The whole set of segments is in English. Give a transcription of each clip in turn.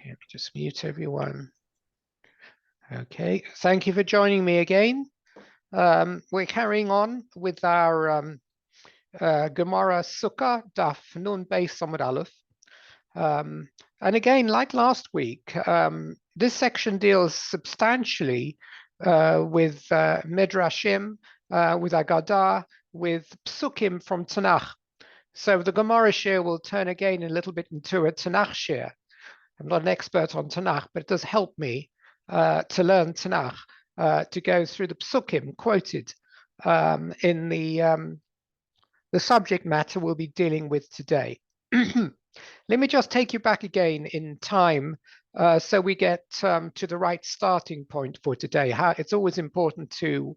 let me just mute everyone. Okay, thank you for joining me again. We're carrying on with our Gemara Sukkah, Daf Nun Beis Amud Aleph. And again, like last week, this section deals substantially with Midrashim, with Agadah, with Psukim from Tanakh. So the Gemara share will turn again a little bit into a Tanakh share. I'm not an expert on Tanakh, but it does help me to learn Tanakh, to go through the Psukim quoted in the subject matter we'll be dealing with today. Let me just take you back again in time so we get to the right starting point for today. It's always important to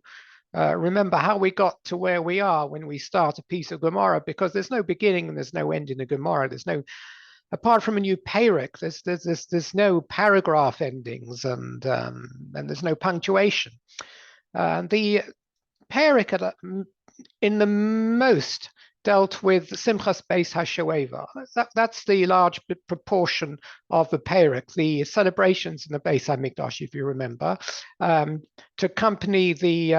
remember how we got to where we are when we start a piece of Gemara, because there's no beginning and there's no end in the Gemara. There's no, apart from a new parak, there's no paragraph endings and there's no punctuation. The parak in the most dealt with Simchas Beis HaShoeva. That's the large proportion of the parak, the celebrations in the Beis HaMikdash, if you remember, to accompany the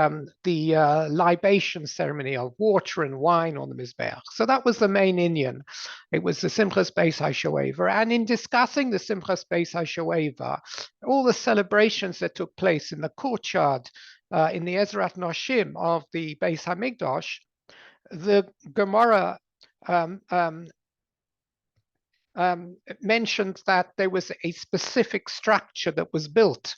libation ceremony of water and wine on the Mizbeach. So that was the main inyan. It was the Simchas Beis HaShoeva. And in discussing the Simchas Beis HaShoeva, all the celebrations that took place in the courtyard, in the Ezrat Noshim of the Beis HaMikdash, the Gemara mentioned that there was a specific structure that was built,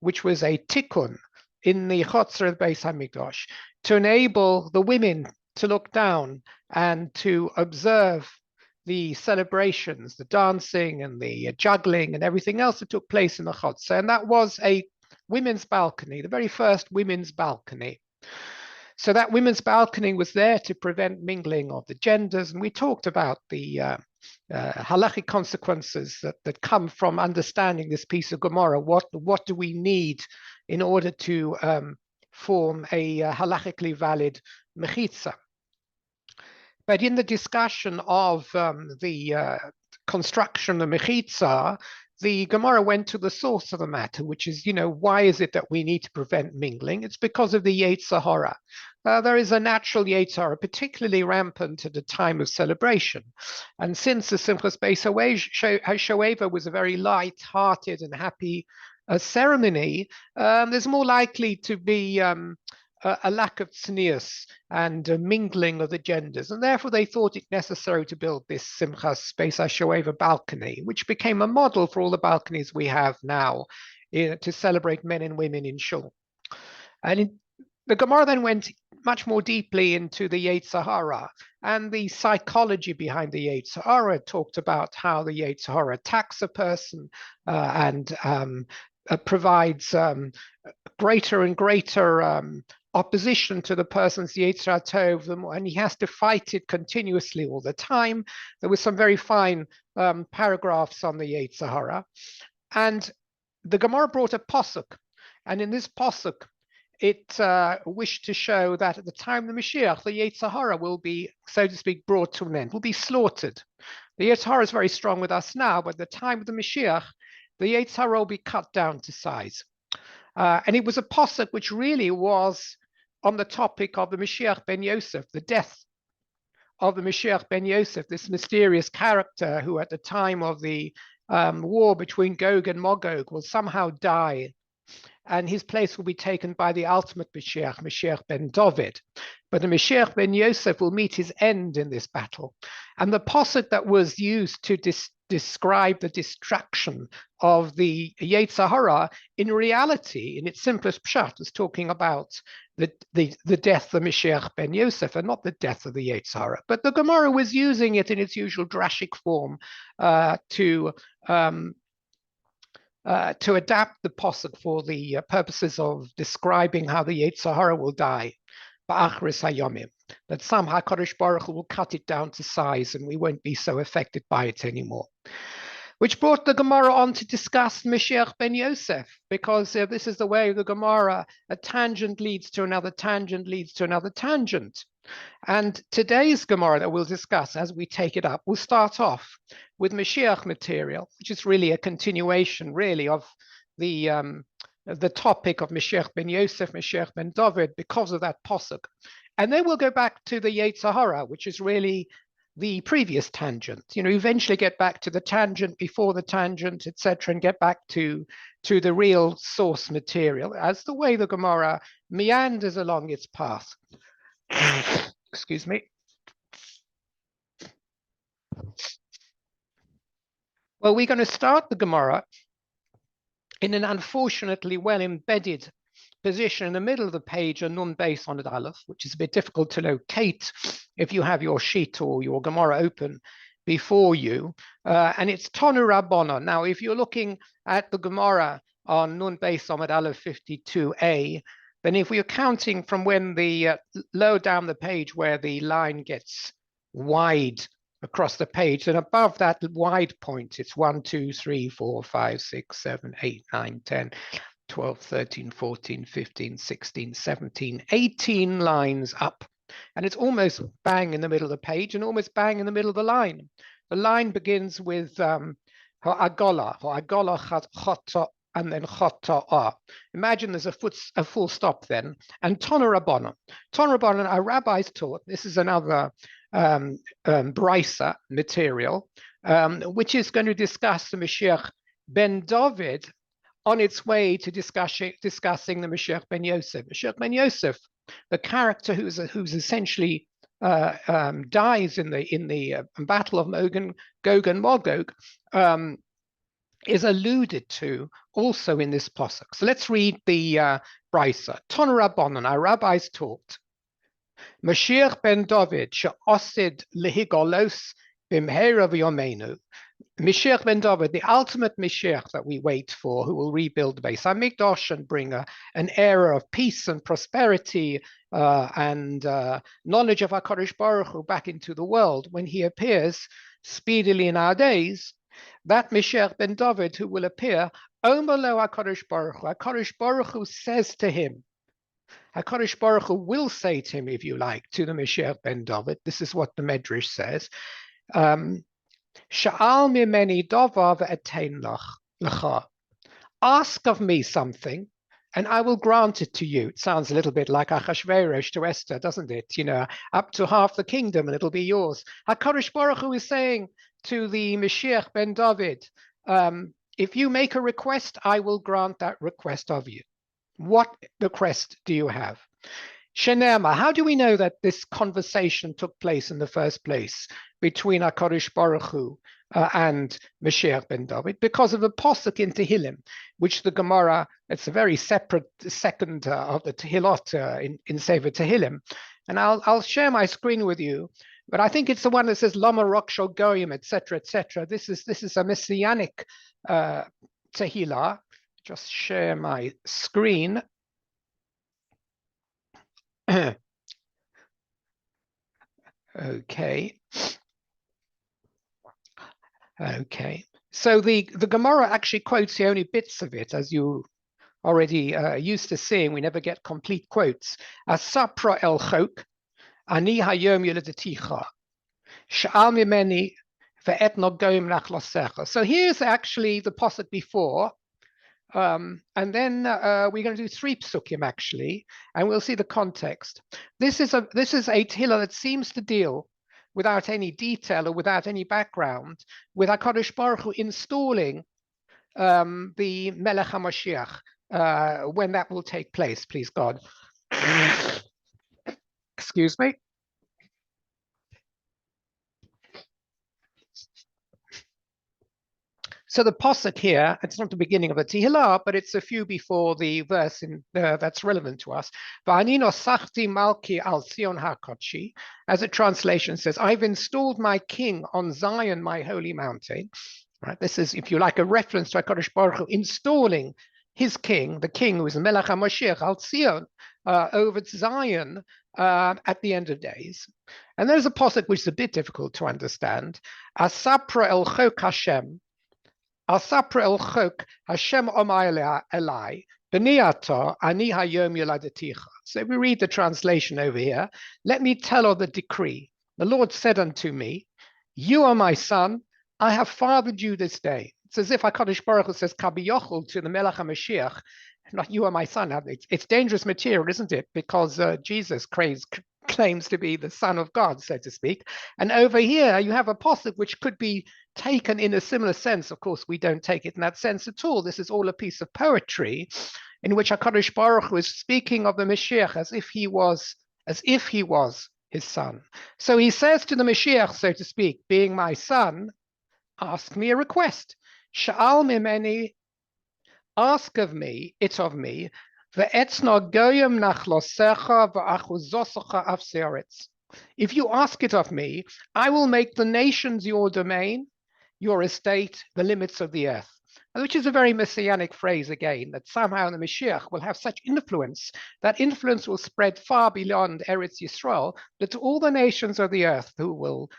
which was a tikkun in the Chotzer of Beis HaMikdash, to enable the women to look down and to observe the celebrations, the dancing and the juggling and everything else that took place in the Chotzer. And that was a women's balcony, the very first women's balcony. So that women's balcony was there to prevent mingling of the genders. And we talked about the halachic consequences that come from understanding this piece of Gemara. What do we need in order to form a halachically valid mechitza? But in the discussion of the construction of mechitza, the Gemara went to the source of the matter, which is, why is it that we need to prevent mingling? It's because of the Yetzer Hara. There is a natural Yetzer Hara, particularly rampant at a time of celebration. And since the Simchas Beis HaShoeva was a very light-hearted and happy ceremony, there's more likely to be a lack of tznius and mingling of the genders, and therefore they thought it necessary to build this Simchas Beis HaShoeva balcony, which became a model for all the balconies we have now to celebrate men and women in shul. And the Gemara then went much more deeply into the Yetzer Hara and the psychology behind the Yetzer Hara. It talked about how the Yetzer Hara attacks a person and provides greater and greater opposition to the person's Yetzer Tov, and he has to fight it continuously all the time. There was some very fine paragraphs on the Yetzer Hara. And the Gemara brought a pasuk, and in this pasuk, it wished to show that at the time of the Mashiach, the Yetzer Hara will be, so to speak, brought to an end, will be slaughtered. The Yetzer Hara is very strong with us now, but at the time of the Mashiach, the Yetzer Hara will be cut down to size. And it was a pasuk which really was on the topic of the Mashiach ben Yosef, the death of the Mashiach ben Yosef, this mysterious character who at the time of the war between Gog and Magog will somehow die, and his place will be taken by the ultimate Mashiach, Mashiach ben David. But the Mashiach ben Yosef will meet his end in this battle. And the pasuk that was used to describe the destruction of the Yetzer Hara, in reality, in its simplest pshat, is talking about the death of Mashiach ben Yosef and not the death of the Yetzer Hara. But the Gemara was using it in its usual drashic form to adapt the pasuk for the purposes of describing how the Yetzer Hara will die, ba'achris hayomim, that somehow Kadosh Baruch Hu will cut it down to size and we won't be so affected by it anymore. Which brought the Gemara on to discuss Mashiach ben Yosef, because this is the way of the Gemara. A tangent leads to another tangent, leads to another tangent. And today's Gemara that we'll discuss as we take it up, we'll start off with Mashiach material, which is really a continuation, really, of the topic of Mashiach ben Yosef, Mashiach ben David, because of that posuk. And then we'll go back to the Yetzer Hara, which is really the previous tangent. You know, eventually get back to the tangent before the tangent, etc., and get back to the real source material, as the way the Gemara meanders along its path. Excuse me. Well, we're going to start the Gemara in an unfortunately well embedded position in the middle of the page, a nun base on it aleph, which is a bit difficult to locate if you have your sheet or your Gemara open before you. And it's Tonu Rabbana. Now, if you're looking at the Gemara on nun base on it aleph 52a, then if we're counting from when the low down the page where the line gets wide across the page, then above that wide point, it's 1, 2, 3, 4, 5, 6, 7, 8, 9, 10, 12, 13, 14, 15, 16, 17, 18 lines up. And it's almost bang in the middle of the page and almost bang in the middle of the line. The line begins with ha'agola chata, and then chata. Imagine there's a full stop then. And Tonu Rabbana. Tonu Rabbana, our rabbis taught, this is another brisa material, which is going to discuss the Mashiach ben David on its way to discussing the Mashiach ben Yosef. Mashiach ben Yosef, the character who's essentially dies in the battle of Gog and Magog, is alluded to also in this posuk. So let's read the brisa. Tonu Rabbanan, our rabbis taught, Mashiach ben David she'osid lehigolos bimhera v'yomeinu. Mashiach ben David, the ultimate Mashiach that we wait for, who will rebuild the Beis Hamikdash and bring an era of peace and prosperity and knowledge of HaKadosh Baruch Hu back into the world when he appears speedily in our days. That Mashiach ben David who will appear, Omer lo HaKadosh Baruch Hu. HaKadosh Baruch Hu says to him, HaKadosh Baruch Hu will say to him, if you like, to the Mashiach ben David. This is what the Medrash says. Sha'al mimeni davar ve'etein lecha. Ask of me something, and I will grant it to you. It sounds a little bit like Achashverosh to Esther, doesn't it? You know, up to half the kingdom, and it'll be yours. HaKadosh Baruch Hu is saying to the Mashiach ben David, if you make a request, I will grant that request of you. What request do you have? Shenema, how do we know that this conversation took place in the first place between HaKadosh Baruch Hu and Mashiach ben David? Because of the posuk in Tehillim, which the Gemara, it's a very separate second of the Tehillot in Sefer Tehillim. And I'll share my screen with you, but I think it's the one that says Lama Roksho Goyim, etc., etc. This is a messianic Tehillah. Just share my screen. Okay. So the Gemara actually quotes the only bits of it, as you already used to seeing. We never get complete quotes. Asapra el chok, ani hayom yoledeticha, sha'al mimeni ve'et nogoim nachlosecha. So here's actually the posuk before. And then we're going to do 3 psukim actually, and we'll see the context. This is a tehillah that seems to deal, without any detail or without any background, with HaKadosh Baruch Hu installing the Melech HaMashiach, when that will take place, please God. Excuse me. So the posuk here, it's not the beginning of the Tehillah, but it's a few before the verse that's relevant to us. V'ani nosachti malki al Zion hakodshi, as a translation says, I've installed my king on Zion, my holy mountain. Right? This is, if you like, a reference to HaKadosh Baruch Hu installing his king, the king who is the Melech HaMashiach al Zion, over Zion at the end of days. And there's a posuk which is a bit difficult to understand. Asapra el chok Hashem, Al sapra el chok Hashem omay elai b'niato ani hayom yoladaticha. So we read the translation over here. Let me tell of the decree. The Lord said unto me, you are my son. I have fathered you this day. It's as if HaKadosh Baruch Hu says Kabiyochel to the Melech HaMashiach, not you are my son. It's dangerous material, isn't it? Because Jesus claims to be the son of God, so to speak. And over here, you have a pasuk which could be taken in a similar sense. Of course, we don't take it in that sense at all. This is all a piece of poetry in which HaKadosh Baruch Hu is speaking of the Mashiach as if he was his son. So he says to the Mashiach, so to speak, being my son, ask me a request. Sha'al mimeni, ask of me, it of me, ve'etzna goyim nachlosecha v'achuzosecha af se'aretz. If you ask it of me, I will make the nations your domain, your estate, the limits of the earth. Which is a very messianic phrase again, that somehow the Mashiach will have such influence, that influence will spread far beyond Eretz Yisrael, that to all the nations of the earth who will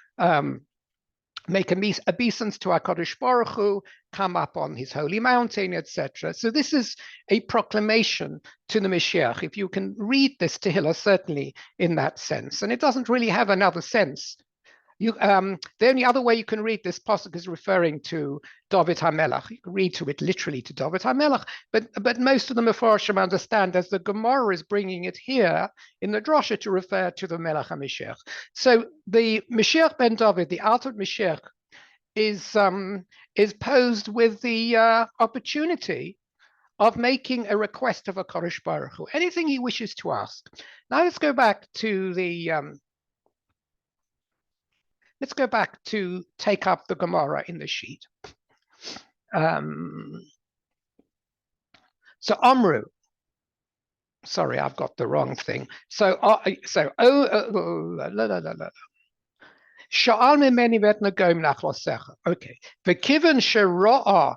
make obeisance to HaKadosh Baruch Hu, come up on his holy mountain, etc. So this is a proclamation to the Mashiach. If you can read this Tehillah, certainly in that sense, and it doesn't really have another sense. The only other way you can read this pasuk is referring to David HaMelech. You can read to it literally to David HaMelech, but most of the Mefarshim understand as the Gemara is bringing it here in the drasha to refer to the Melech HaMashiach. So the Mashiach ben David, the ultimate Mashiach, is posed with the opportunity of making a request of HaKadosh Baruch Hu, anything he wishes to ask. Now let's go back to the take up the Gemara in the sheet. So Amru, sorry, I've got the wrong thing. So Sha'al mimeni vetna goim nachlosecha. Okay. V'kiven shero'a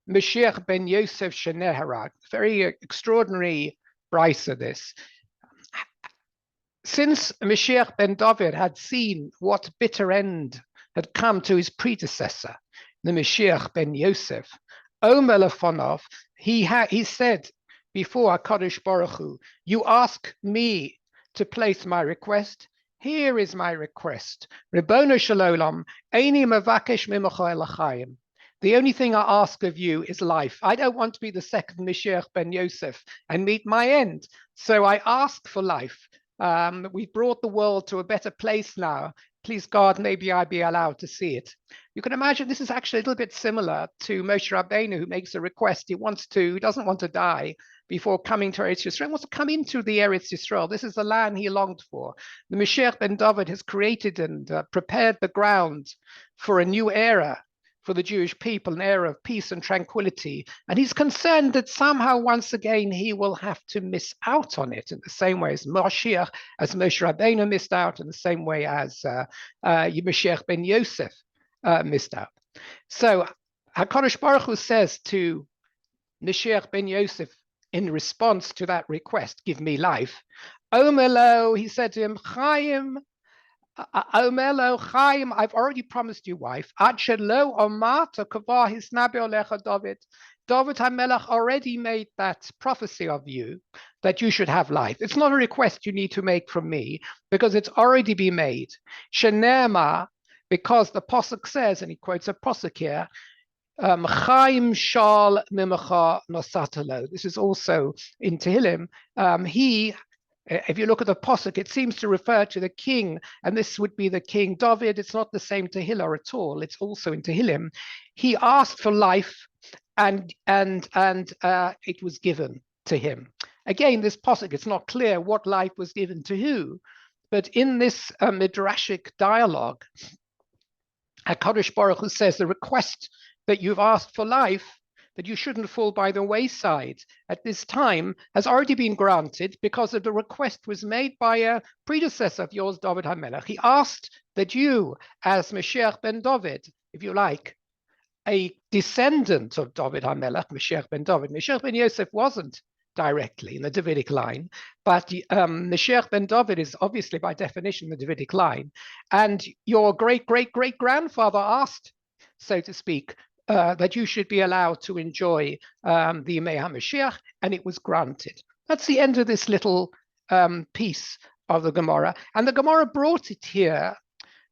Mashiach ben Yosef sheneharag. Very extraordinary brisa this. Since Mashiach ben David had seen what bitter end had come to his predecessor, the Mashiach ben Yosef, Omer lefonov, he said before HaKadosh Baruch Hu, you ask me to place my request. Here is my request. Ribono shel olam, eini mevakesh mimecha el chayim. The only thing I ask of you is life. I don't want to be the second Mashiach ben Yosef and meet my end. So I ask for life. We've brought the world to a better place now. Please God, maybe I be allowed to see it. You can imagine this is actually a little bit similar to Moshe Rabbeinu, who makes a request. He doesn't want to die before coming to Eretz Yisrael. He wants to come into the Eretz Yisrael. This is the land he longed for. The Mashiach ben David has created and prepared the ground for a new era for the Jewish people, an era of peace and tranquility. And he's concerned that somehow, once again, he will have to miss out on it in the same way as Moshe Rabbeinu missed out, in the same way as Mashiach ben Yosef missed out. So HaKadosh Baruch Hu says to Mashiach ben Yosef in response to that request, give me life. Omer lo, he said to him, Chaim, Omelo Chaim, I've already promised you, wife. Achelo Omata Kavah Hisnabe Olecha David. David HaMelech already made that prophecy of you that you should have life. It's not a request you need to make from me because it's already been made. Shenema, because the Pasuk says, and he quotes a Pasuk here, Chaim Shal Mimecha Nosatalo. This is also in Tehillim. If you look at the Pasuk, it seems to refer to the king, and this would be the King David. It's not the same Tehillah at all. It's also in Tehillim. He asked for life, and it was given to him. Again, this Pasuk, it's not clear what life was given to who, but in this midrashic dialogue, HaKadosh Baruch Hu says the request that you've asked for life, that you shouldn't fall by the wayside at this time, has already been granted because of the request was made by a predecessor of yours, David HaMelech. He asked that you, as Mashiach ben David, if you like, a descendant of David HaMelech, Mashiach ben David. Mashiach ben Yosef wasn't directly in the Davidic line, but Mashiach ben David is obviously by definition the Davidic line. And your great-great-great-grandfather asked, so to speak, that you should be allowed to enjoy the Yemei HaMashiach, and it was granted. That's the end of this little piece of the Gemara. And the Gemara brought it here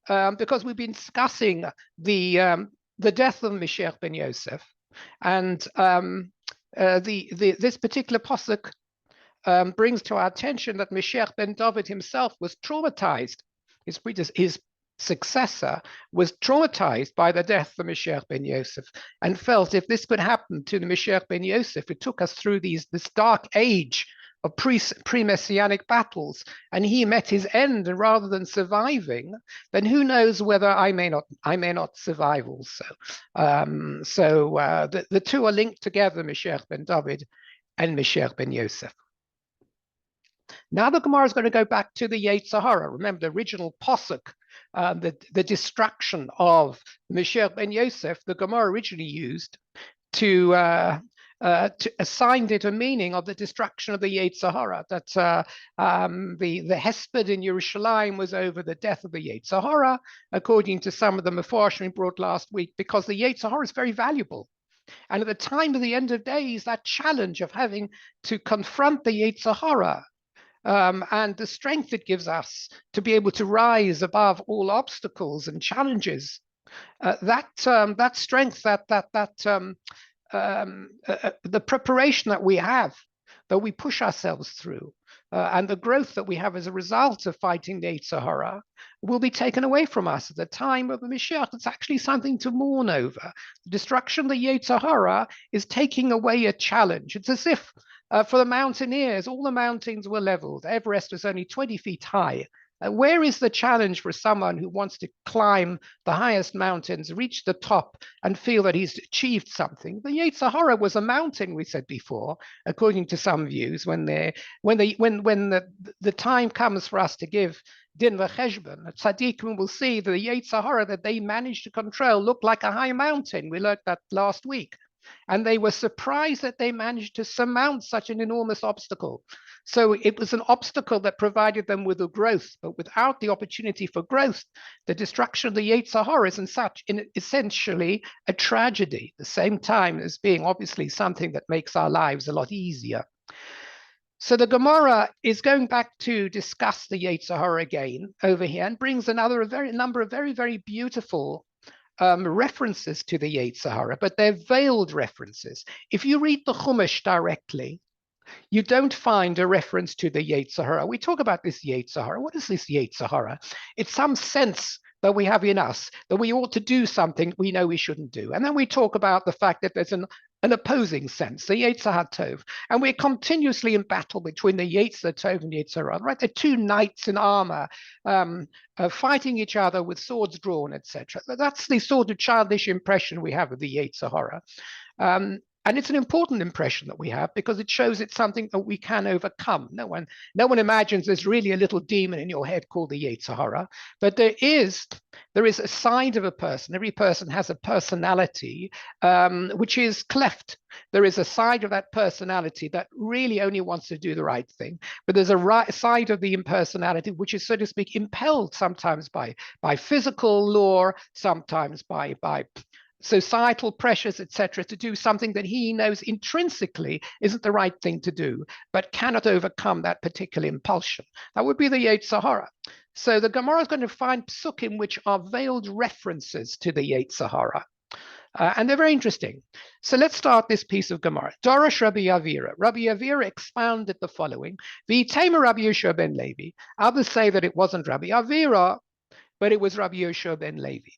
because we've been discussing the death of Mashiach ben Yosef, and this particular pasuk brings to our attention that Mashiach ben David himself was traumatized. His successor was traumatized by the death of Mashiach ben Yosef, and felt if this could happen to the Mashiach ben Yosef, it took us through this dark age of pre-messianic battles, and he met his end, and rather than surviving, then who knows whether I may not survive also. The two are linked together, Mashiach ben David and Mashiach ben Yosef. Now the Gemara is going to go back to the Yetzer Hara. Remember the original pasuk, the destruction of Mashiach ben Yosef, the Gemara originally used to assign it a meaning of the destruction of the Yetzer Hara, that the Hesped in Yerushalayim was over the death of the Yetzer Hara, according to some of the Mefarshim we brought last week, because the Yetzer Hara is very valuable. And at the time of the end of days, that challenge of having to confront the Yetzer Hara, and the strength it gives us to be able to rise above all obstacles and challenges, that strength, the preparation that we have, that we push ourselves through, and the growth that we have as a result of fighting the Yetzer Hara will be taken away from us at the time of the Mashiach. It's actually something to mourn over. The destruction of the Yetzer Hara is taking away a challenge. It's as if for the mountaineers, all the mountains were leveled. Everest was only 20 feet high. Where is the challenge for someone who wants to climb the highest mountains, reach the top, and feel that he's achieved something? The Yetzer Hara was a mountain, we said before, according to some views. When the time comes for us to give din v'cheshbon, tzaddikim will see that the Yetzer Hara that they managed to control looked like a high mountain. We learned that last week. And they were surprised that they managed to surmount such an enormous obstacle. So it was an obstacle that provided them with a growth, but without the opportunity for growth, the destruction of the Yetzer Hara is essentially a tragedy, at the same time as being obviously something that makes our lives a lot easier. So the Gemara is going back to discuss the Yetzer Hara again over here, and brings number of very, very beautiful references to the Yetzer Hara, but they're veiled references. If you read the Chumash directly, you don't find a reference to the Yetzer Hara. We talk about this Yetzer Hara. What is this Yetzer Hara? It's some sense that we have in us that we ought to do something we know we shouldn't do. And then we talk about the fact that there's an opposing sense, the Yetzer HaTov. And we're continuously in battle between the Yetzer Tov and Yetzer Hara, right? They're two knights in armor fighting each other with swords drawn, etc. That's the sort of childish impression we have of the Yetzer Hara. And it's an important impression that we have because it shows it's something that we can overcome. No one imagines there's really a little demon in your head called the Yetzer Hara, but there is a side of a person. Every person has a personality which is cleft. There is a side of that personality that really only wants to do the right thing, but there's a side of the impersonality which is, so to speak, impelled sometimes by physical law, sometimes by societal pressures, etc., to do something that he knows intrinsically isn't the right thing to do, but cannot overcome that particular impulsion. That would be the Yetzer Hara. So the Gemara is going to find psukim which are veiled references to the Yetzer Hara. And they're very interesting. So let's start this piece of Gemara. Dorosh Rabbi Avira. Rabbi Avira expounded the following. V'itema Rabbi Yoshua ben Levi. Others say that it wasn't Rabbi Avira, but it was Rabbi Yoshua ben Levi.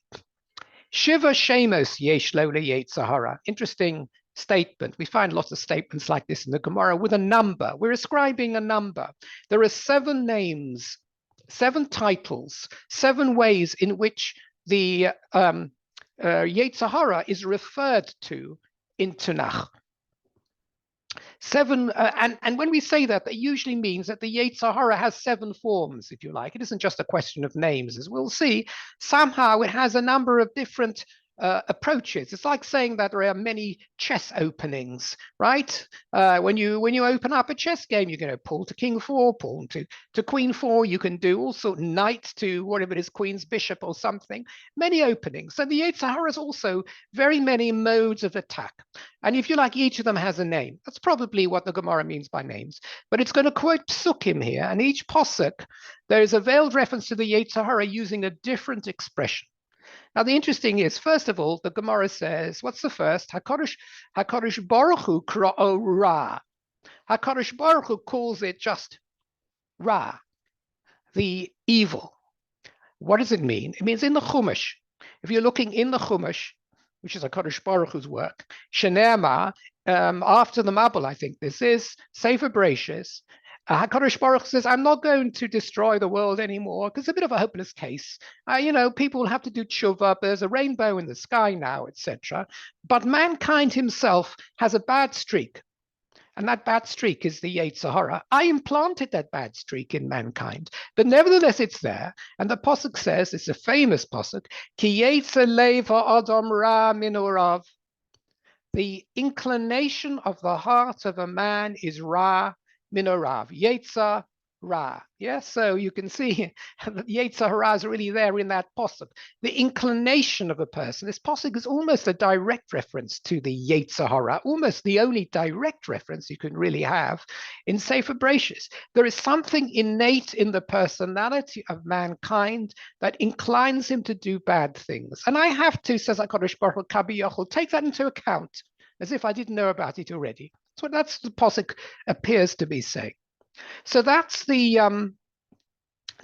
Shiva Shemos yesh lo leYetzer Hara. Interesting statement. We find lots of statements like this in the Gemara with a number. We're ascribing a number. There are 7 names, 7 titles, 7 ways in which the Yetzer Hara is referred to in Tanakh. 7, and when we say that, that usually means that the Yetzer Hara has 7 forms, if you like. It isn't just a question of names, as we'll see. Somehow it has a number of different approaches. It's like saying that there are many chess openings, right? When you open up a chess game, you're going to pull to king 4, pawn to queen 4. You can do also knight to whatever it is, queen's bishop or something. Many openings. So the Yetzer Hara is also very many modes of attack. And if you like, each of them has a name. That's probably what the Gemara means by names. But it's going to quote psukim here, and each posuk, there is a veiled reference to the Yetzer Hara using a different expression. Now, the interesting is, first of all, the Gemara says, what's the first? HaKadosh Baruch Hu kra'o Ra. HaKadosh Baruch Hu calls it just Ra, the evil. What does it mean? It means in the Chumash. If you're looking in the Chumash, which is HaKadosh Baruch Hu's work, Shenema, after the Mabul, I think this is, Sefer Bereshis, HaKadosh Baruch says, I'm not going to destroy the world anymore, because it's a bit of a hopeless case. People will have to do tshuva. There's a rainbow in the sky now, etc. But mankind himself has a bad streak. And that bad streak is the Yetzer Hara. I implanted that bad streak in mankind. But nevertheless, it's there. And the Pasuk says, it's a famous Pasuk, Ki Yetzer Lev Ha'adam Ra Min Orav. The inclination of the heart of a man is Ra Min Orav. Yetzer Ra. Yes, so you can see that Yetzer Hara is really there in that posuk. The inclination of a person. This posuk is almost a direct reference to the Yetzer Hara, almost the only direct reference you can really have in Sefer Bereshis. There is something innate in the personality of mankind that inclines him to do bad things. And I have to, says HaKadosh Baruch Hu, Kabi Yochel, take that into account, as if I didn't know about it already. So that's the posuk appears to be saying. So that's the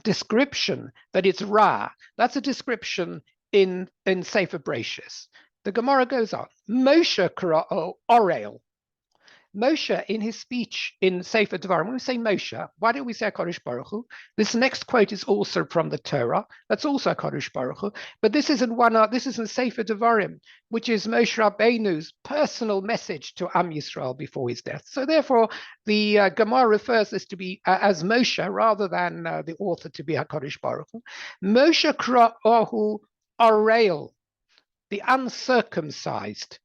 description that it's Ra. That's a description in Sefer Bereshis. The Gemara goes on. Moshe Kra'o Orel. Moshe, in his speech in Sefer Devarim, when we say Moshe, why don't we say HaKadosh Baruch Hu? This next quote is also from the Torah. That's also HaKadosh Baruch Hu. But this is in Sefer Devarim, which is Moshe Rabbeinu's personal message to Am Yisrael before his death. So therefore, the Gemara refers this to be as Moshe rather than the author to be HaKadosh Baruch Hu. Moshe Kra'ohu Arel, the uncircumcised.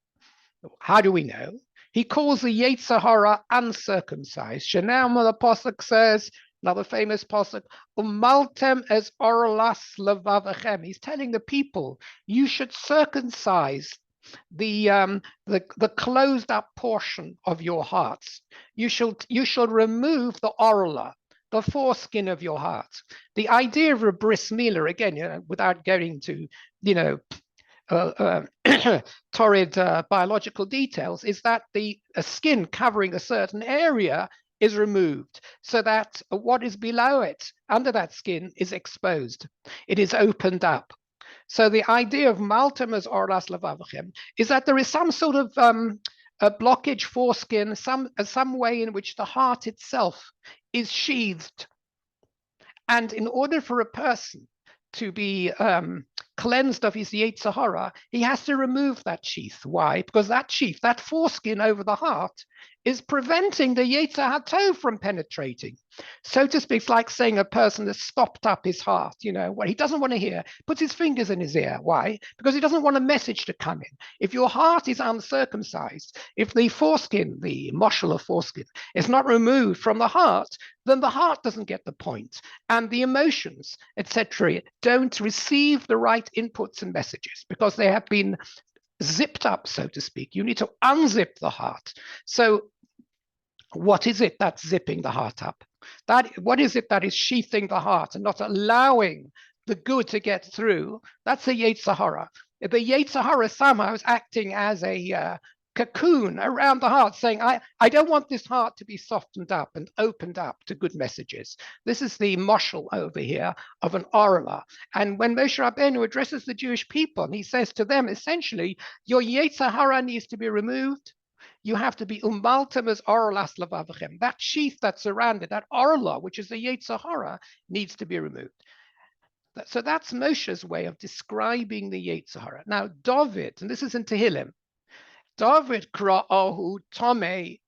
How do we know? He calls the Yetzer Hara uncircumcised. Shenema, the Pasuk says, another famous Pasuk, Umaltem es orlas levavachem. He's telling the people, you should circumcise the closed up portion of your hearts. You should remove the orla, the foreskin of your heart. The idea of a bris milah, again, without going to, torrid biological details, is that the skin covering a certain area is removed so that what is below it, under that skin, is exposed. It is opened up. So the idea of maltem as orlas levavachem is that there is some sort of a blockage, foreskin, some way in which the heart itself is sheathed. And in order for a person to be cleansed of his Yetzer Hara, he has to remove that sheath. Why? Because that sheath, that foreskin over the heart, is preventing the Yetzer Hatov from penetrating. So to speak, it's like saying a person has stopped up his heart, what he doesn't want to hear, puts his fingers in his ear. Why? Because he doesn't want a message to come in. If your heart is uncircumcised, if the foreskin, the moshel of foreskin, is not removed from the heart, then the heart doesn't get the point, and the emotions, etc., don't receive the right inputs and messages because they have been zipped up, so to speak. You need to unzip the heart. So what is it that's zipping the heart up? What is it that is sheathing the heart and not allowing the good to get through? That's a Yetzer Hara. The Yetzer Hara somehow is acting as a cocoon around the heart, saying, I don't want this heart to be softened up and opened up to good messages. This is the moshel over here of an orla. And when Moshe Rabbeinu addresses the Jewish people, and he says to them, essentially, your Yetzer Hara needs to be removed. You have to be umaltem as orlas levavachem. That sheath that's surrounded, that orla, which is the Yetzer Hara, needs to be removed. So that's Moshe's way of describing the Yetzer Hara. Now, David, and this is in Tehillim, David kra'ahu tomei.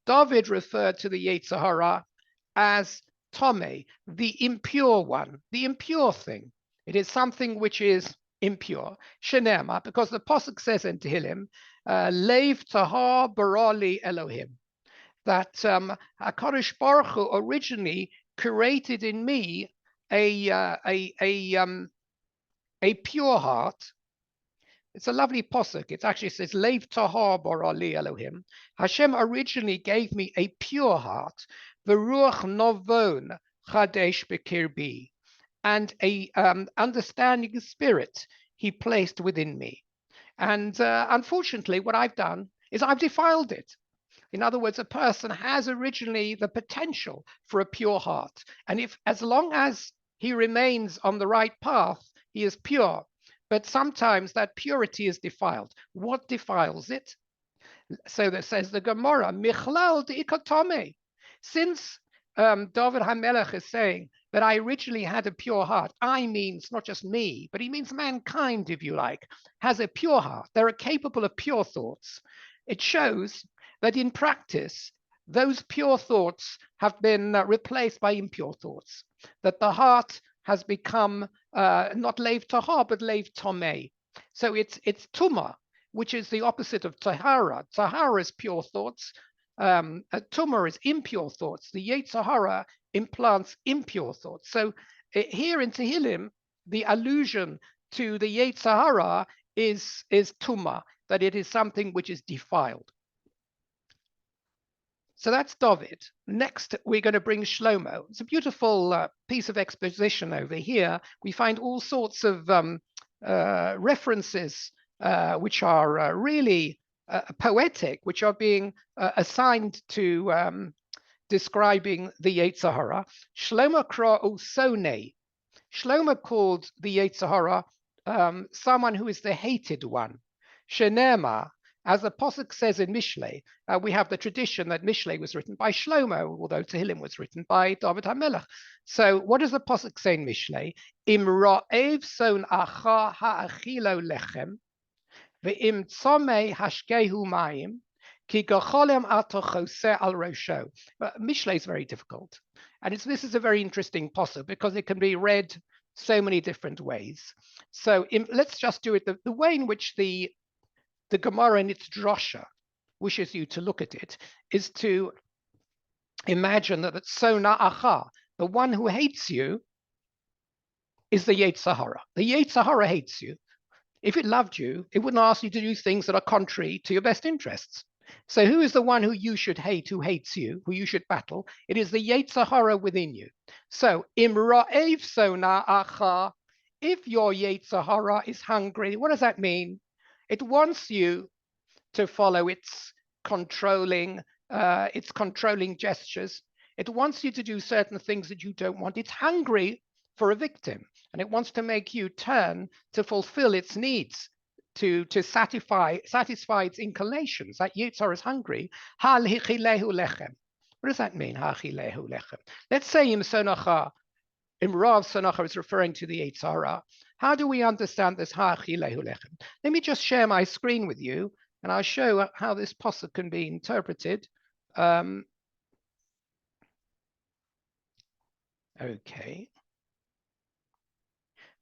David referred to the Yetzer Hara as tomei, the impure one, the impure thing. It is something which is impure. Shenema, because the Pasuk says in Tehillim, Leiv Tahar Barali Elohim, that HaKadosh Baruch Hu originally created in me a pure heart. It's a lovely posuk. It actually says, Leiv Tahar Barali Elohim. Hashem originally gave me a pure heart, V'ruach Novon Chadesh B'kirbi, and a understanding spirit he placed within me. And unfortunately, what I've done is I've defiled it. In other words, a person has originally the potential for a pure heart. And if, as long as he remains on the right path, he is pure. But sometimes that purity is defiled. What defiles it? So that says the Gemara, Michlal Ikotome. Since David HaMelech is saying that I originally had a pure heart, I means not just me, but he means mankind, if you like, has a pure heart. They are capable of pure thoughts. It shows that in practice, those pure thoughts have been replaced by impure thoughts, that the heart has become not leiv tahar, but leiv tomei. So it's tumah, which is the opposite of tahara. Tahara is pure thoughts. Tumah is impure thoughts. The Yetzer Hara implants impure thoughts. So here in Tehillim, the allusion to the Yetzer Hara is tumah, that it is something which is defiled. So that's David. Next, we're going to bring Shlomo. It's a beautiful piece of exposition over here. We find all sorts of references which are really poetic, which are being assigned to describing the Yetzer Hara. Shlomo kra usone. Shlomo called the Yetzer Hara someone who is the hated one. Shenema, as the Pasuk says in Mishlei, we have the tradition that Mishlei was written by Shlomo, although Tehillim was written by David HaMelech. So what does the Pasuk say in Mishlei? Im ra'ev son acha ha'achilo lechem, ve'im tzomei hashkehu mayim, ki gacholem ato chose al rosho. Mishlei is very difficult. And this is a very interesting Pasuk because it can be read so many different ways. So let's just do it the way in which the Gemara in its drasha wishes you to look at it is to imagine that Sona Acha, the one who hates you, is the Yetzer Hara. The Yetzer Hara hates you. If it loved you, it wouldn't ask you to do things that are contrary to your best interests. So who is the one who you should hate, who hates you, who you should battle? It is the Yetzer Hara within you. So, Im ra'ev Sona Acha, if your Yetzer Hara is hungry, what does that mean? It wants you to follow its controlling gestures. It wants you to do certain things that you don't want. It's hungry for a victim, and it wants to make you turn to fulfill its needs, to satisfy its inclinations. That Yetzer Hara is hungry. What does that mean? Let's say Imrav Sonacha is referring to the Yetzer Hara. How do we understand this? Let me just share my screen with you, and I'll show how this pasuk can be interpreted. Okay.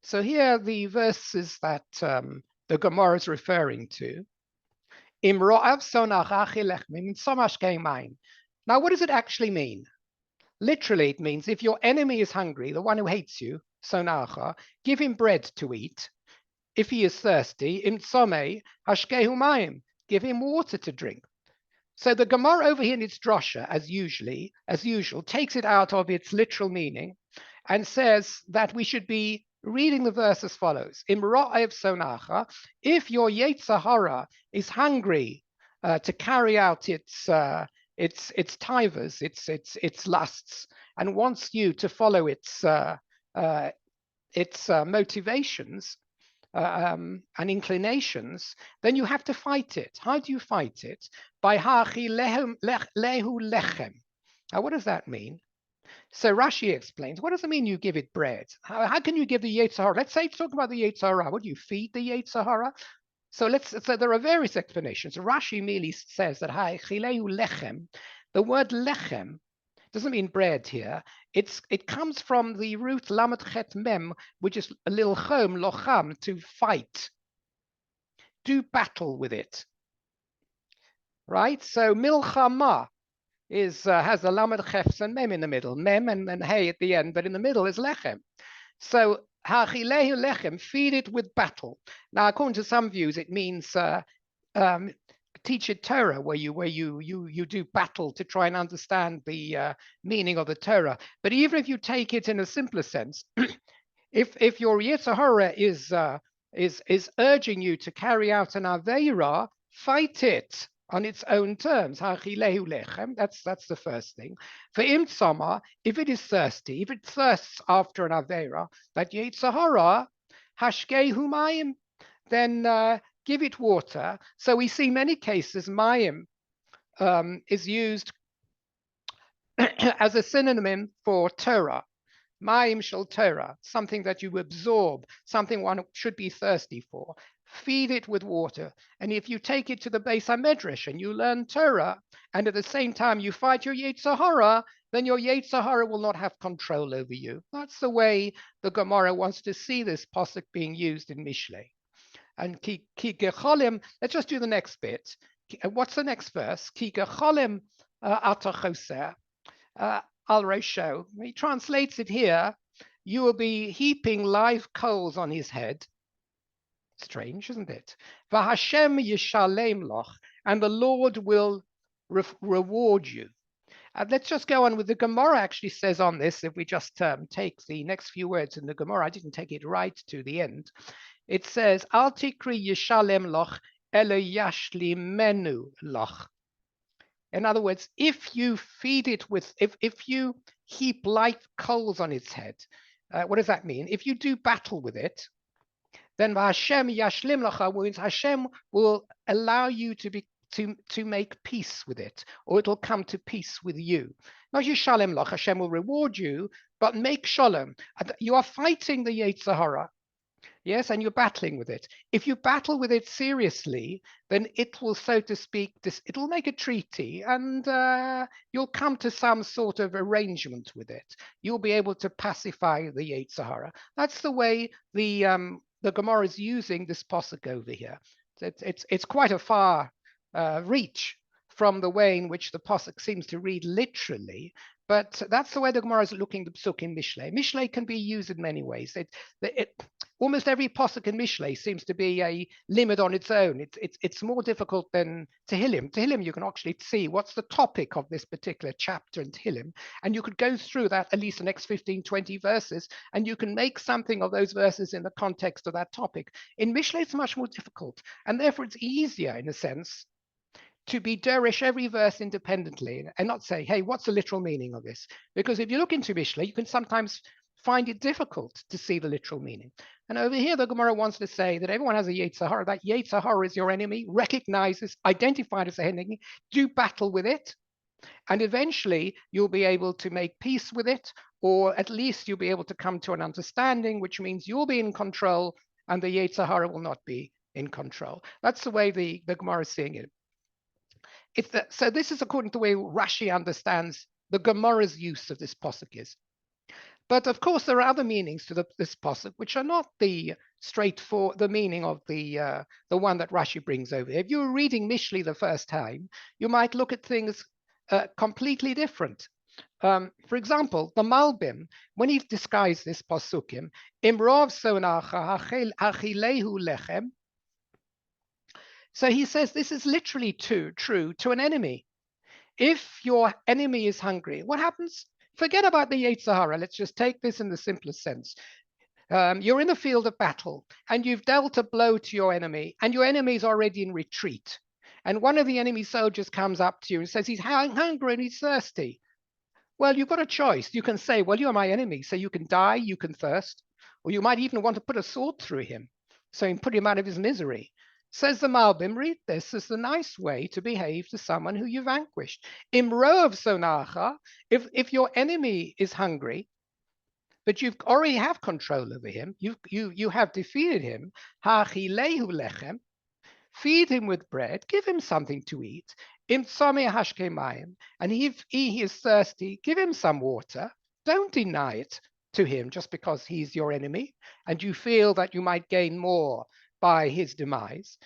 So here are the verses that the Gemara is referring to. Now, what does it actually mean? Literally, it means if your enemy is hungry, the one who hates you, sonacha, give him bread to eat. If he is thirsty, imtsome hashkehu mayim, give him water to drink. So the Gemara over here in its drasha, as usual, takes it out of its literal meaning and says that we should be reading the verse as follows: Imra'ev sonacha, if your Yetzer Hara is hungry to carry out its tivers, its lusts, and wants you to follow its motivations and inclinations, then you have to fight it. How do you fight it? By hachi lehu lechem. Now, what does that mean? So Rashi explains, what does it mean you give it bread? How can you give the Yetzer Hara? Let's say, talk about the Yetzer Hara. What do you feed the Yetzer Hara? So there are various explanations. Rashi merely says that the word lechem Doesn't mean bread here. It comes from the root lamed chet mem, which is lilchom, locham, to fight. Do battle with it, right? So milchama is has the lamed chefs and mem in the middle, mem and hey at the end, but in the middle is lechem. So hachilehu lechem, feed it with battle. Now, according to some views, it means teach it Torah, where you do battle to try and understand the meaning of the Torah. But even if you take it in a simpler sense, if your Yetzer Hara is urging you to carry out an Aveira, fight it on its own terms. That's the first thing. For Imtsama, if it is thirsty, if it thirsts after an Aveira, that Yetzer Hara, Hashkei Humayim, then give it water. So we see many cases Mayim is used as a synonym for Torah. Ma'im shel Torah, something that you absorb, something one should be thirsty for. Feed it with water. And if you take it to the Beis HaMedrash and you learn Torah, and at the same time you fight your Yetzer Hara, then your Yetzer Hara will not have control over you. That's the way the Gemara wants to see this pasuk being used in Mishlei. And ki gecholim, let's just do the next bit. What's the next verse? Ki gecholim ata choser. Al Rosho. He translates it here. You will be heaping live coals on his head. Strange, isn't it? V'Hashem yishalem loch, and the Lord will reward you. Let's just go on with the Gemara. Actually, says on this. If we just take the next few words in the Gemara, I didn't take it right to the end. It says, Al tikri yishalem loch ele yashlimenu loch. In other words, if you feed it with, if you heap live coals on its head, what does that mean? If you do battle with it, then Hashem yashlim lacha means Hashem will allow you to make peace with it, or it'll come to peace with you. Not yishalem lach, Hashem will reward you, but make shalom. You are fighting the Yetzer Hara. Yes, and you're battling with it. If you battle with it seriously, then it will, so to speak, it'll make a treaty, and you'll come to some sort of arrangement with it. You'll be able to pacify the Yetzer Hara. That's the way the Gemara is using this pasuk over here. It's quite a far reach from the way in which the pasuk seems to read literally. But that's the way the Gemara is looking at the Psuk in Mishlei. Mishlei can be used in many ways. Almost every Pasuk in Mishlei seems to be a limit on its own. It's more difficult than Tehillim. Tehillim, you can actually see what's the topic of this particular chapter in Tehillim, and you could go through that, at least the next 15, 20 verses, and you can make something of those verses in the context of that topic. In Mishlei, it's much more difficult, and therefore it's easier, in a sense, to be derish every verse independently and not say, hey, what's the literal meaning of this? Because if you look into Mishlei, you can sometimes find it difficult to see the literal meaning. And over here, the Gemara wants to say that everyone has a Yetzer Hara. That Yetzer Hara is your enemy, recognizes, identified as an enemy, do battle with it, and eventually you'll be able to make peace with it, or at least you'll be able to come to an understanding, which means you'll be in control and the Yetzer Hara will not be in control. That's the way the Gemara is seeing it. So this is according to the way Rashi understands the Gemara's use of this pasuk is. But of course, there are other meanings to this pasuk, which are not the straightforward, the meaning of the one that Rashi brings over. If you were reading Mishlei the first time, you might look at things completely different. For example, the Malbim, when he describes this pasukim, Imrov sonacha achilehu lechem. So he says this is literally true to an enemy. If your enemy is hungry, what happens? Forget about the Yetzer Hara. Let's just take this in the simplest sense. You're in the field of battle and you've dealt a blow to your enemy and your enemy is already in retreat. And one of the enemy soldiers comes up to you and says he's hungry and he's thirsty. Well, you've got a choice. You can say, well, you're my enemy, so you can die, you can thirst, or you might even want to put a sword through him, so you can put him out of his misery. Says the Malbim, read this as the nice way to behave to someone who you vanquished. Imrov sonacha, if your enemy is hungry, but you already have control over him, you have defeated him, hachilehu lechem, feed him with bread, give him something to eat. Im tzomeh hashke mayim, and if he is thirsty, give him some water. Don't deny it to him just because he's your enemy and you feel that you might gain more by his demise.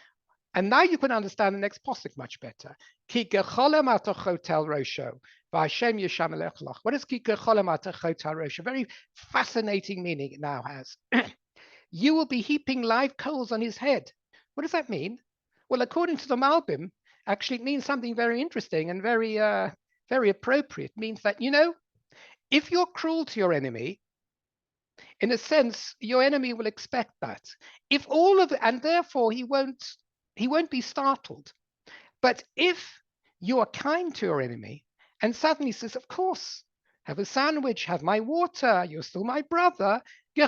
And now you can understand the next posuk much better. Ki gecholem atochotel rosho, v'Hashem yishamelech lach. What does ki gecholem atochotel rosho? Very fascinating meaning it now has. You will be heaping live coals on his head. What does that mean? Well, according to the Malbim, actually it means something very interesting and very, very appropriate. It means that, if you're cruel to your enemy, in a sense, your enemy will expect that. If all of it, and therefore he won't be startled. But if you are kind to your enemy and suddenly says, of course, have a sandwich, have my water, you're still my brother, he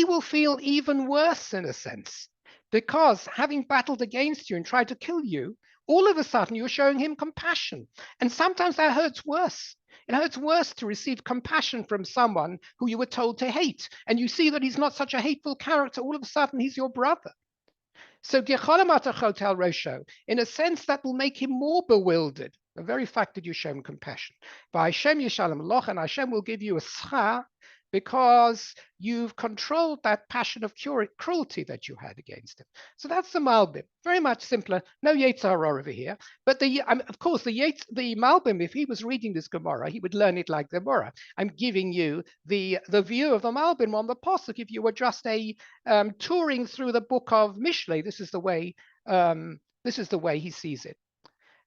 will feel even worse in a sense, because having battled against you and tried to kill you, all of a sudden you're showing him compassion. And sometimes that hurts worse. It hurts worse to receive compassion from someone who you were told to hate. And you see that he's not such a hateful character. All of a sudden, he's your brother. So, rosho, in a sense, that will make him more bewildered. The very fact that you show him compassion. By Hashem Yishalem Loch, and Hashem will give you a schar because you've controlled that passion of cruelty that you had against him. So that's the Malbim. Very much simpler. No Yetzer Hara over here. But of course, the Malbim, if he was reading this Gemara, he would learn it like the Gemara. I'm giving you the view of the Malbim on the Pasuk. If you were just touring through the book of Mishlei, this is the way he sees it.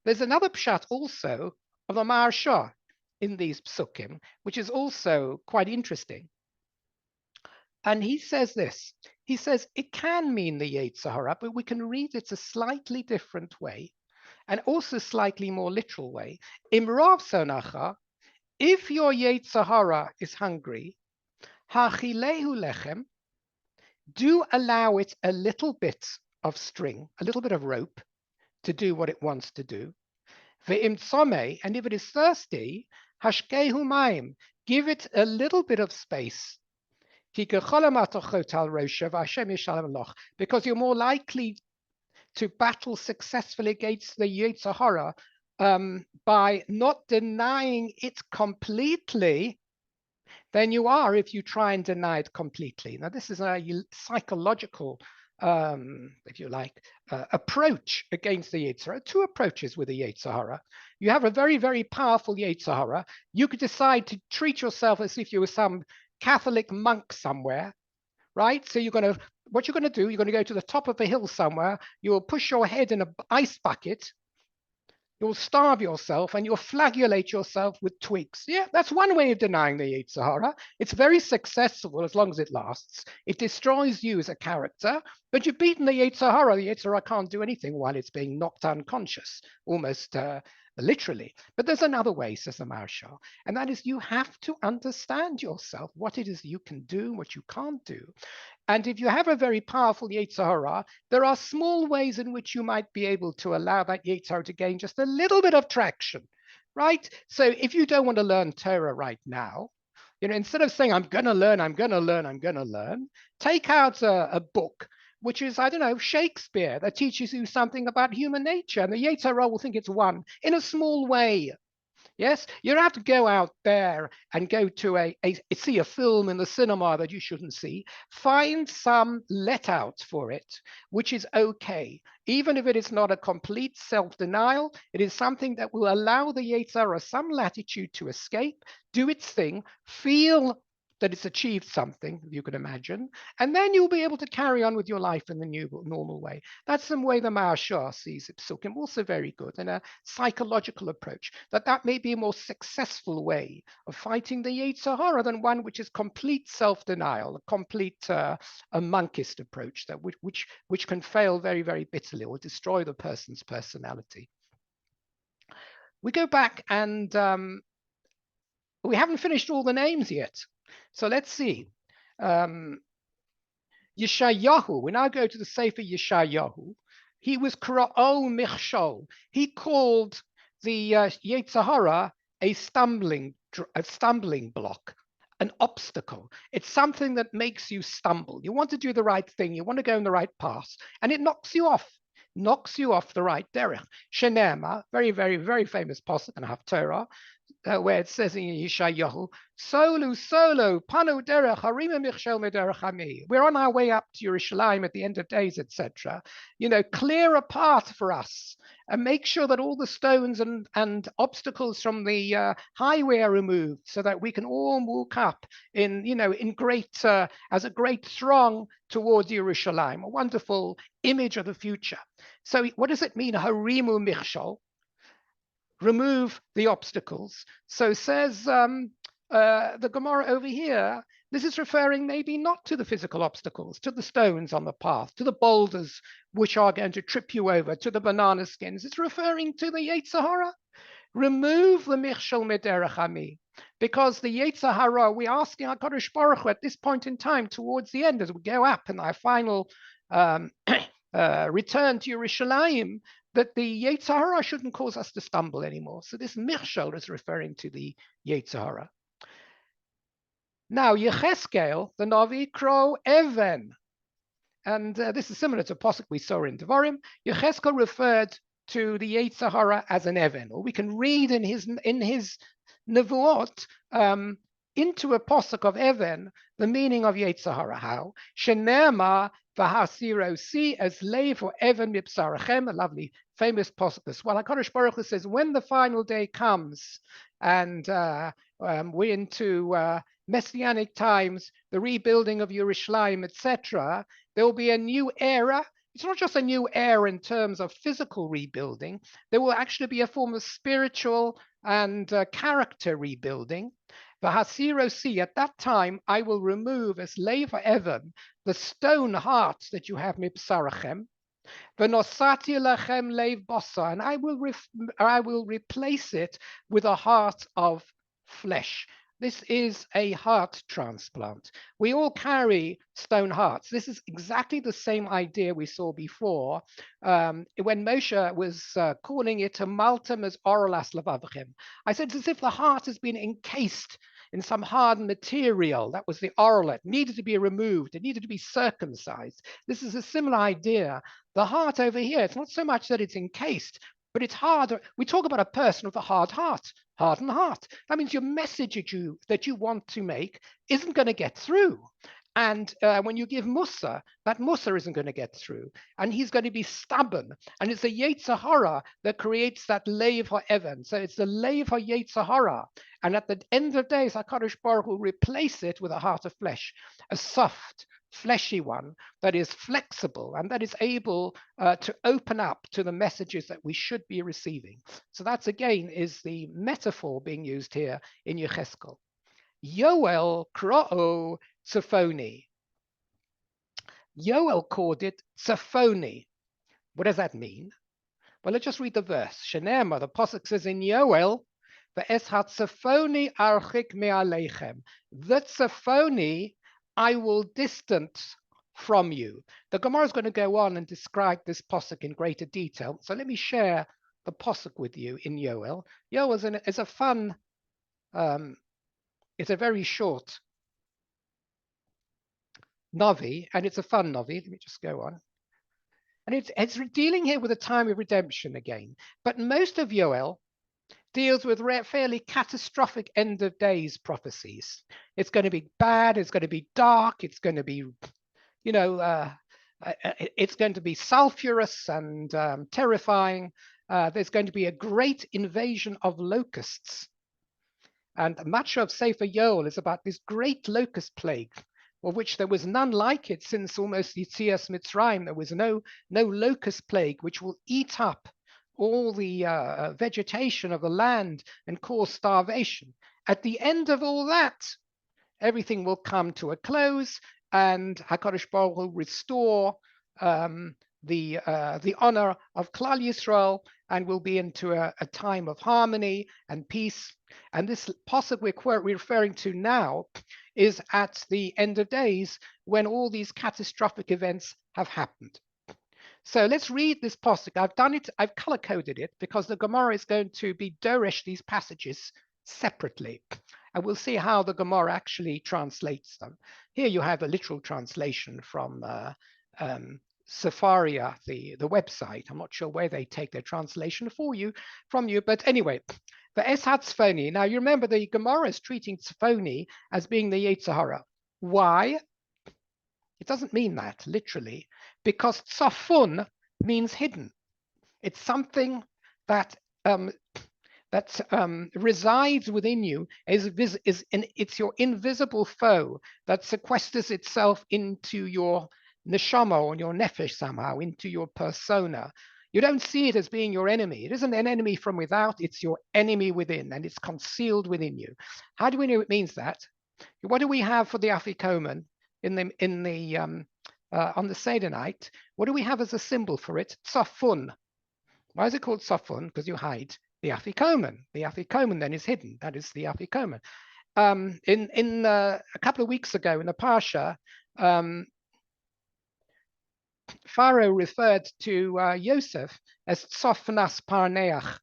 There's another pshat also of the Maharsha in these psukim, which is also quite interesting. And he says this. He says it can mean the Yetzer Hara, but we can read it a slightly different way, and also slightly more literal way. Imrav sonacha, if your Yetzer Hara is hungry, hachilehu lechem, do allow it a little bit of string, a little bit of rope to do what it wants to do. Ve'im tzomeh, and if it is thirsty, hashkehu mayim, give it a little bit of space. Because you're more likely to battle successfully against the Yetzer Hara by not denying it completely than you are if you try and deny it completely. Now, this is a psychological, if you like, approach against the Yetzer Hara. Two approaches with the Yetzer Hara. You have a very, very powerful Yetzer Hara. You could decide to treat yourself as if you were some Catholic monk somewhere, right? So what you're going to do, you're going to go to the top of a hill somewhere. You will push your head in an ice bucket. You'll starve yourself and you'll flagellate yourself with twigs. Yeah, that's one way of denying the Yetzer Hara. It's very successful as long as it lasts. It destroys you as a character, but you've beaten the Yetzer Hara. The Yetzer Hara can't do anything while it's being knocked unconscious, almost literally. But there's another way, says the Maharshal, and that is you have to understand yourself, what it is you can do, what you can't do. And if you have a very powerful Yetzer Hara, there are small ways in which you might be able to allow that Yetzer Hara to gain just a little bit of traction, right? So if you don't want to learn Torah right now, instead of saying, I'm going to learn, take out a book, which is, I don't know, Shakespeare, that teaches you something about human nature. And the Yetzer Hara will think it's one in a small way. Yes, you don't have to go out there and go to see a film in the cinema that you shouldn't see. Find some let out for it, which is okay. Even if it is not a complete self-denial, it is something that will allow the Yetzer Hara some latitude to escape, do its thing, feel that it's achieved something, you can imagine, and then you'll be able to carry on with your life in the new normal way. That's the way the Maharshal sees it, Psukim, also very good, and a psychological approach, that may be a more successful way of fighting the Yetzer Hara than one which is complete self-denial, a complete a monkist approach, which can fail very, very bitterly or destroy the person's personality. We go back and we haven't finished all the names yet. So let's see. Yeshayahu, we now go to the Sefer Yeshayahu. He was Kra'o Michshol. He called the Yetzer Hara a stumbling block, an obstacle. It's something that makes you stumble. You want to do the right thing. You want to go in the right path, and it knocks you off the right derech. Shenema, very, very, very famous pasuk in Haftorah, where it says in Yeshayahu, Solu, Solo, Panu Derech, Harima Michel Mederech Ami. We're on our way up to Yerushalayim at the end of days, etc. Clear a path for us and make sure that all the stones and obstacles from the highway are removed so that we can all walk up in great, as a great throng towards Yerushalayim, a wonderful image of the future. So what does it mean, Harimu Michel? Remove the obstacles. So says the Gemara over here, this is referring maybe not to the physical obstacles, to the stones on the path, to the boulders which are going to trip you over, to the banana skins. It's referring to the Yetzer Hara. Remove the Michshel Mederech Ami. Because the Yetzer Hara, we're asking HaKadosh Baruch Hu at this point in time, towards the end, as we go up in our final return to Yerushalayim, that the Yetzer Hara shouldn't cause us to stumble anymore. So this Michshel is referring to the Yetzer Hara. Now, Yecheskel, the Navi, crow Even. And this is similar to a pasuk we saw in Devarim. Yecheskel referred to the Yetzer Hara as an Even, or we can read in his Nevuot into a pasuk of Even the meaning of Yetzer Hara. How? Shenema v'hasiro si as lei for Even mipsarachem, a lovely famous pasuk as well. HaKadosh Baruch Hu says, when the final day comes and we're into messianic times, the rebuilding of Yerushalayim, etc., there will be a new era. It's not just a new era in terms of physical rebuilding. There will actually be a form of spiritual and character rebuilding. V'hasirosi, at that time, I will remove as leva evan, the stone heart that you have mipsarachem, v'nosati lachem leiv bosa, and I will replace it with a heart of flesh. This is a heart transplant. We all carry stone hearts. This is exactly the same idea we saw before when Moshe was calling it a maltem as oralas levavchem. I said it's as if the heart has been encased in some hard material. That was the oral. It needed to be removed. It needed to be circumcised. This is a similar idea. The heart over here, it's not so much that it's encased, but it's harder. We talk about a person with a hard heart, hardened heart. That means your message that you want to make isn't going to get through. And when you give Musa, that Musa isn't going to get through. And he's going to be stubborn. And it's the Yetzer Hara that creates that Leiv HaEvan. So it's the Leiv HaYetzer Hara. And at the end of days, HaKadosh Baruch Hu will replace it with a heart of flesh, a soft, fleshy one that is flexible and that is able to open up to the messages that we should be receiving. So that's again is the metaphor being used here in Yecheskel. Yoel Kro'o Tzephoni. Yoel called it Tzephoni. What does that mean? Well, let's just read the verse. Shenema, the pasuk says in Yoel, Ve'es haTzephoni archik me'aleichem. The Tzephoni I will distance from you. The Gemara is going to go on and describe this pasuk in greater detail. So let me share the pasuk with you in Yoel. Yoel is a fun, it's a very short Navi, and it's a fun Navi. Let me just go on. And it's dealing here with a time of redemption again. But most of Yoel deals with fairly catastrophic end of days prophecies. It's going to be bad. It's going to be dark. It's going to be, it's going to be sulfurous and terrifying. There's going to be a great invasion of locusts. And much of Sefer Yoel is about this great locust plague, of which there was none like it since almost Yetzias Mitzrayim. There was no locust plague which will eat up all the vegetation of the land and cause starvation. At the end of all that, everything will come to a close, and HaKadosh Baruch Hu will restore the honor of Klal Yisrael, and will be into a time of harmony and peace. And this pasuk we're referring to now is at the end of days when all these catastrophic events have happened. So let's read this pasuk. I've color-coded it because the Gemara is going to be doresh these passages separately. And we'll see how the Gemara actually translates them. Here you have a literal translation from Safaria, the website. I'm not sure where they take their translation from you, but anyway, the Eshat Tzfoni. Now you remember the Gemara is treating Tzfoni as being the Yetzer Hara. Why? It doesn't mean that literally, because Tzafun means hidden. It's something that resides within you, it's your invisible foe that sequesters itself into your neshama or your nefesh somehow, into your persona. You don't see it as being your enemy. It isn't an enemy from without, it's your enemy within, and it's concealed within you. How do we know it means that? What do we have for the Afikomen on the Seder night? What do we have as a symbol for it? Tzafun. Why is it called Tzafun? Because you hide the Afikomen. The Afikomen then is hidden. That is the Afikomen. A couple of weeks ago in the Parsha, Pharaoh referred to Yosef as Tzofnas Parneach.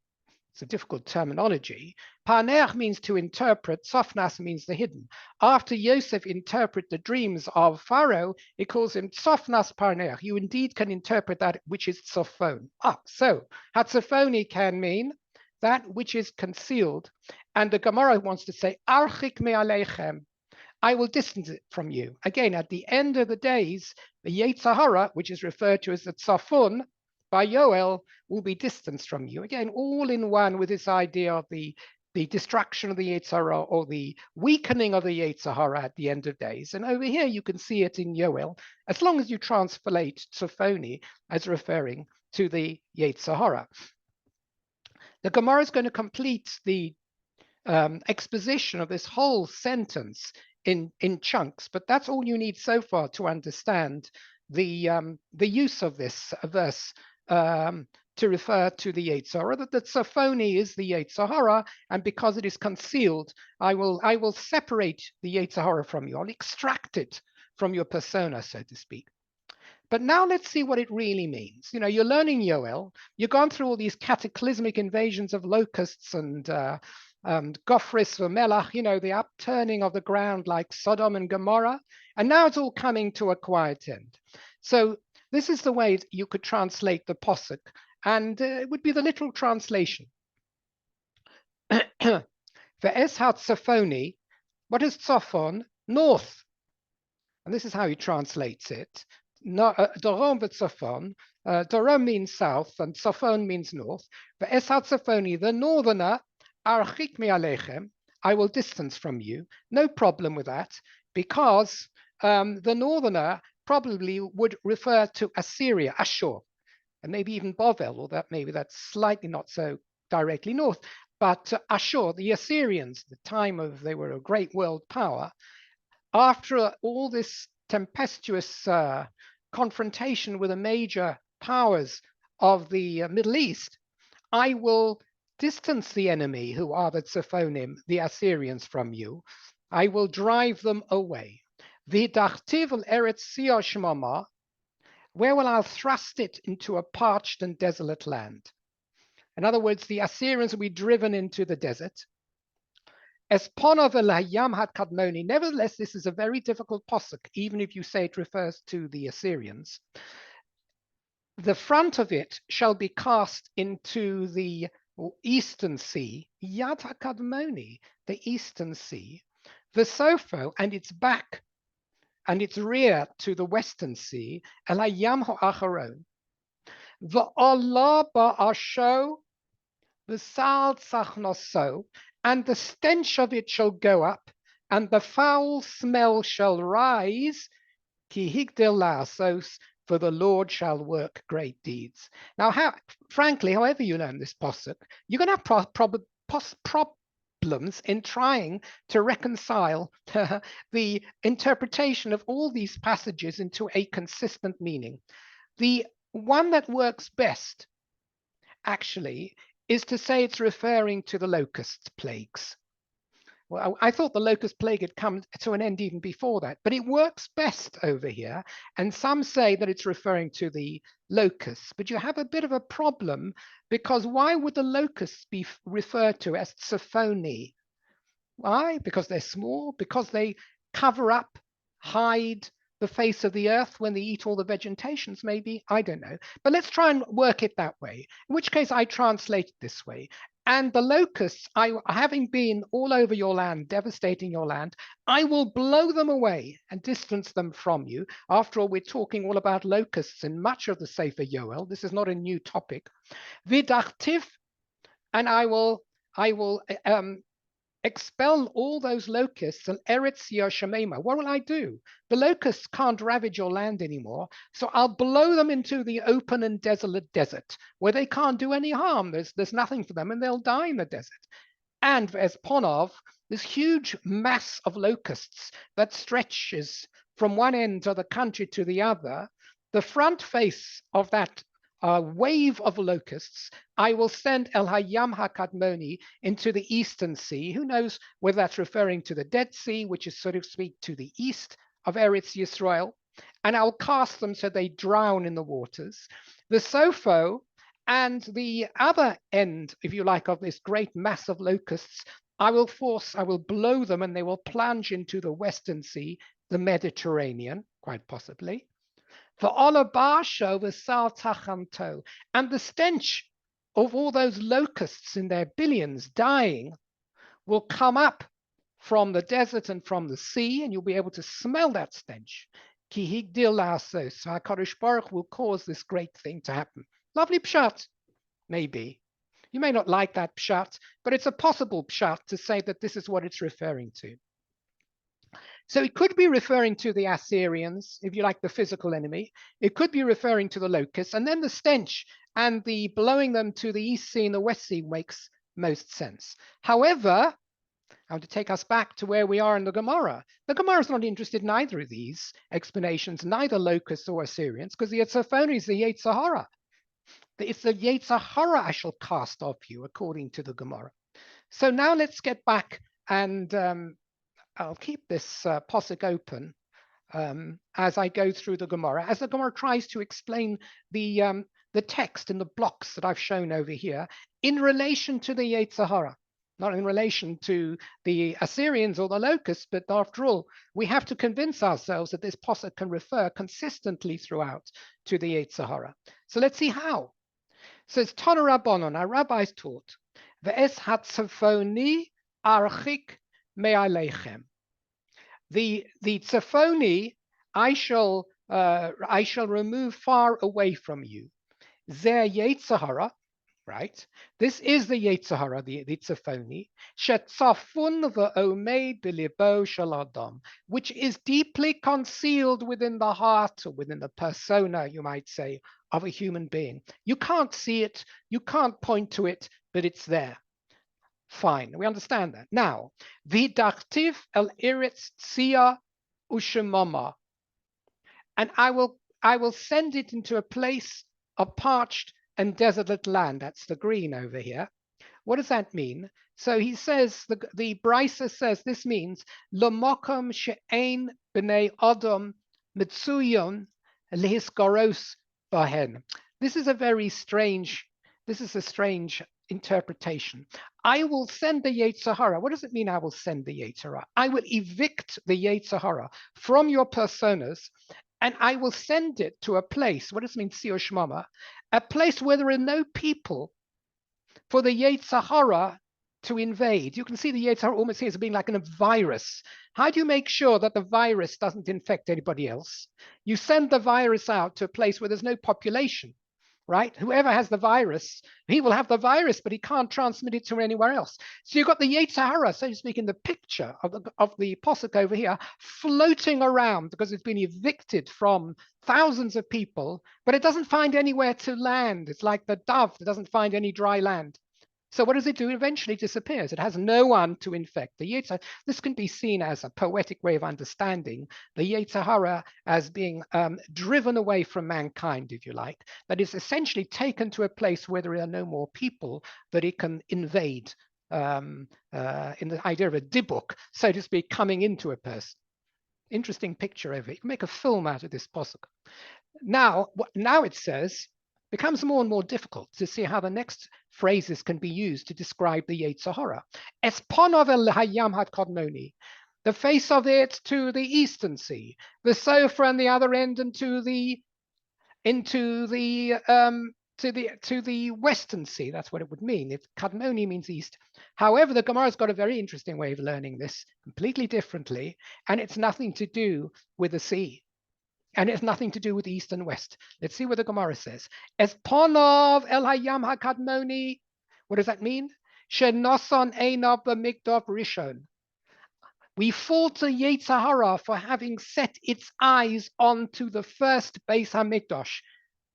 It's a difficult terminology. Parneach means to interpret. Tzofnas means the hidden. After Yosef interpreted the dreams of Pharaoh, he calls him Tzofnas Parneach. You indeed can interpret that which is Tzofon. So Hatzafoni can mean that which is concealed. And the Gemara wants to say, Archik me aleichem. I will distance it from you. Again, at the end of the days, the Yetzer Hara, which is referred to as the Tzafon by Yoel, will be distanced from you. Again, all in one with this idea of the destruction of the Yetzer Hara or the weakening of the Yetzer Hara at the end of days. And over here, you can see it in Yoel, as long as you translate Tzafoni as referring to the Yetzer Hara. The Gemara is going to complete the exposition of this whole sentence in chunks, but that's all you need so far to understand the use of this verse to refer to the Yetzer Hara, that the Tzafoni is the Yetzer Hara, and because it is concealed, I will separate the Yetzer Hara from you. I'll extract it from your persona, so to speak. But now let's see what it really means. You know, you're learning Yoel. You've gone through all these cataclysmic invasions of locusts and Gophris Vermelach, you know, the upturning of the ground like Sodom and Gomorrah. And now it's all coming to a quiet end. So this is the way you could translate the Posuk. And it would be the literal translation. For Eshat Tzafoni, what is Tzafon? North. And this is how he translates it. Dorom v'Tzafon. Dorom means south and Tzafon means north. For Eshat Tzafoni, the northerner, Archik mi alechem, I will distance from you. No problem with that, because the northerner probably would refer to Assyria, Ashur, and maybe even Bovel, or maybe that's slightly not so directly north. But Ashur, the Assyrians, the time of they were a great world power. After all this tempestuous confrontation with the major powers of the Middle East, I will distance the enemy, who are the Tzaphonim, the Assyrians, from you. I will drive them away. V'dachtiv eretz Sia shmama, where will I thrust it? Into a parched and desolate land. In other words, the Assyrians will be driven into the desert. Esponov el-Hayam had-Kadmoni. Nevertheless, this is a very difficult posuk, even if you say it refers to the Assyrians. The front of it shall be cast into the eastern sea, Yad HaKadmoni, the eastern sea, the Sofo, and its back and its rear to the western sea, El Hayam HaAcharon. V'Olah ba'asho, v'sal tzachnoso, and the stench of it shall go up, and the foul smell shall rise, ki higdil la'asos, for the Lord shall work great deeds. Now, frankly, however you learn this posuk, you're going to have problems in trying to reconcile the interpretation of all these passages into a consistent meaning. The one that works best, actually, is to say it's referring to the locust plagues. Well, I thought the locust plague had come to an end even before that, but it works best over here. And some say that it's referring to the locusts, but you have a bit of a problem, because why would the locusts be referred to as Tsophoni? Why? Because they're small, because they cover up, hide the face of the earth when they eat all the vegetations, maybe. I don't know. But let's try and work it that way, in which case I translate it this way. And the locusts, having been all over your land, devastating your land, I will blow them away and distance them from you. After all, we're talking all about locusts in much of the Sefer Yoel. This is not a new topic. Vidachtiv, and I will expel all those locusts and Eretz Yerushalayim. What will I do? The locusts can't ravage your land anymore, so I'll blow them into the open and desolate desert where they can't do any harm. There's nothing for them, and they'll die in the desert. And as Ponov, this huge mass of locusts that stretches from one end of the country to the other, the front face of that wave of locusts, I will send El Hayam HaKadmoni into the eastern sea. Who knows whether that's referring to the Dead Sea, which is, so to speak, to the east of Eretz Yisrael, and I'll cast them so they drown in the waters. The Sopho and the other end, if you like, of this great mass of locusts, I will blow them and they will plunge into the Western Sea, the Mediterranean, quite possibly. And the stench of all those locusts in their billions dying will come up from the desert and from the sea, and you'll be able to smell that stench. So HaKadosh Baruch will cause this great thing to happen. Lovely pshat, maybe. You may not like that pshat, but it's a possible pshat to say that this is what it's referring to. So it could be referring to the Assyrians, if you like, the physical enemy. It could be referring to the locusts, and then the stench and the blowing them to the East Sea and the West Sea makes most sense. However, I want to take us back to where we are in the Gemara. The Gemara is not interested in either of these explanations, neither locusts or Assyrians, because the Etzophoni is the Yetzer Hara. It's the Yetzer Hara I shall cast off you, according to the Gemara. So now let's get back, and I'll keep this posuk open as I go through the Gemara, as the Gemara tries to explain the text in the blocks that I've shown over here in relation to the Yetzer Hara. Not in relation to the Assyrians or the locusts, but after all, we have to convince ourselves that this posuk can refer consistently throughout to the Yetzer Hara. So let's see how. So it's Tana Rabbanon, our rabbis taught, Ve'es hatzafoni archik me'alechem. The tzafoni I shall remove far away from you. Zeh Yetzer Hara, right? This is the Yetzer Hara, the tzafoni, shetzafun v'omeid b'libo shel adam, which is deeply concealed within the heart, or within the persona, you might say, of a human being. You can't see it, you can't point to it, but it's there. Fine, we understand that. Now, v'dachtiv el eretz tzia ushemama, and I will send it into a place of parched and desolate land. That's the green over here. What does that mean? So he says, the Brisa says this means Lomokom she'ein b'nei adam mitsuyon lehisgaros bahen. This is a strange interpretation. I will send the Yetzer Hara. What does it mean I will send the Yetzer Hara? I will evict the Yetzer Hara from your personas, and I will send it to a place, what does it mean, Tzio Shmama? A place where there are no people for the Yetzer Hara to invade. You can see the Yetzer Hara almost here as being like a virus. How do you make sure that the virus doesn't infect anybody else? You send the virus out to a place where there's no population, right? Whoever has the virus, he will have the virus, but he can't transmit it to anywhere else. So you've got the Yetzer Hara, so to speak, in the picture of the posuk over here, floating around because it's been evicted from thousands of people, but it doesn't find anywhere to land. It's like the dove that doesn't find any dry land. So what does it do? It eventually disappears. It has no one to infect. The Yetzer, this can be seen as a poetic way of understanding the Yetzer Hara as being driven away from mankind, if you like. That is essentially taken to a place where there are no more people that it can invade, in the idea of a dibuk, so to speak, coming into a person. Interesting picture of it. You can make a film out of this posuk. Now it says, becomes more and more difficult to see how the next phrases can be used to describe the Yetzer Hara. Es ponov el hayam hadkodmoni, the face of it to the eastern sea, the sofa on the other end and to the western sea. That's what it would mean if Kadmoni means east. However, the Gemara's got a very interesting way of learning this completely differently, and it's nothing to do with the sea. And it's nothing to do with east and west. Let's see what the Gemara says. Es ponov el hayam hakadmoni. What does that mean? Shenoson einav b'mikdav rishon. We fall to Yetzer Hara for having set its eyes onto the first Beis Hamikdash.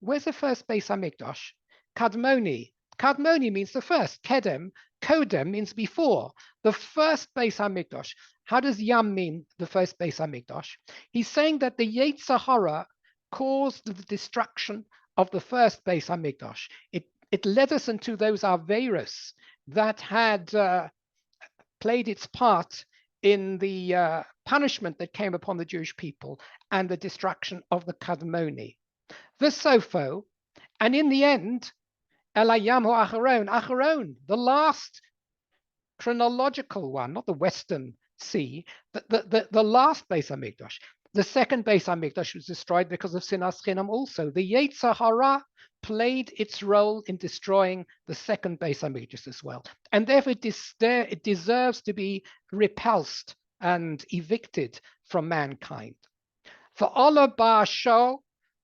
Where's the first Beis Hamikdash? Kadmoni. Kadmoni means the first. Kedem. Kodem means before. The first Beis Hamikdash. How does Yam mean the first Beis Hamikdash? He's saying that the Yetzer Hara caused the destruction of the first Beis Hamikdash. It led us into those Averos that had played its part in the punishment that came upon the Jewish people and the destruction of the Kadmoni. The Sopho, and in the end, Elayam Acharon, Acharon, the last chronological one, not the Western Sea, the last Beis Hamikdash. The second Beis Hamikdash was destroyed because of Sinas Chinam also. The Yetzer Hara played its role in destroying the second Beis Hamikdash as well. And therefore it deserves to be repulsed and evicted from mankind. For Allah Ba'asho,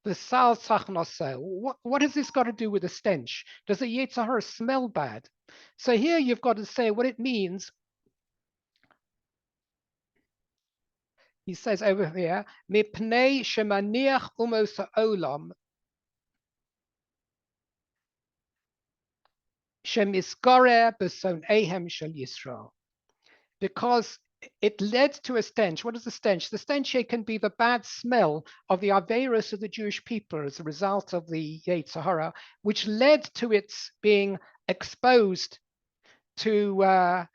the Sal Tzachnosel. What has this got to do with the stench? Does the Yetzer Hara smell bad? So here you've got to say what it means. He says over here, Mipnei shemaniach umos ha'olam shemisgorer b'sonehem shel Yisrael. Because it led to a stench. What is the stench? The stench here can be the bad smell of the Averos of the Jewish people as a result of the Yetzer Hara, which led to its being exposed to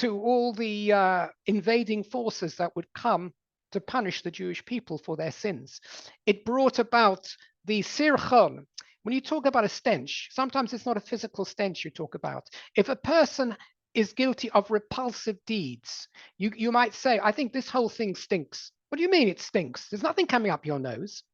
all the invading forces that would come to punish the Jewish people for their sins. It brought about the sirchon. When you talk about a stench, sometimes it's not a physical stench you talk about. If a person is guilty of repulsive deeds, you might say, I think this whole thing stinks. What do you mean it stinks? There's nothing coming up your nose.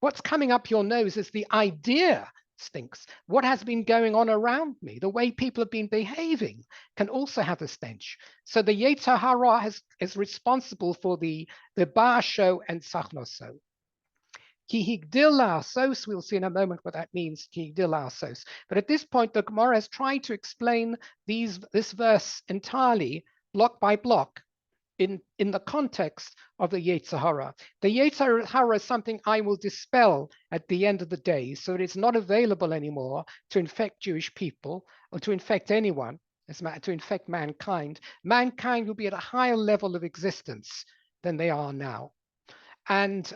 What's coming up your nose is the idea stinks. What has been going on around me, the way people have been behaving, can also have a stench. So the Yetzer Hara is responsible for the Ba'asho and Sachnoso. Ki higdil la'asos, we'll see in a moment what that means, ki higdil la'asos. But at this point, the Gemara has tried to explain this verse entirely, block by block, in the context of the Yetzer Hara. The Yetzer Hara is something I will dispel at the end of the day, so that it's not available anymore to infect Jewish people or to infect anyone, to infect mankind. Mankind will be at a higher level of existence than they are now. And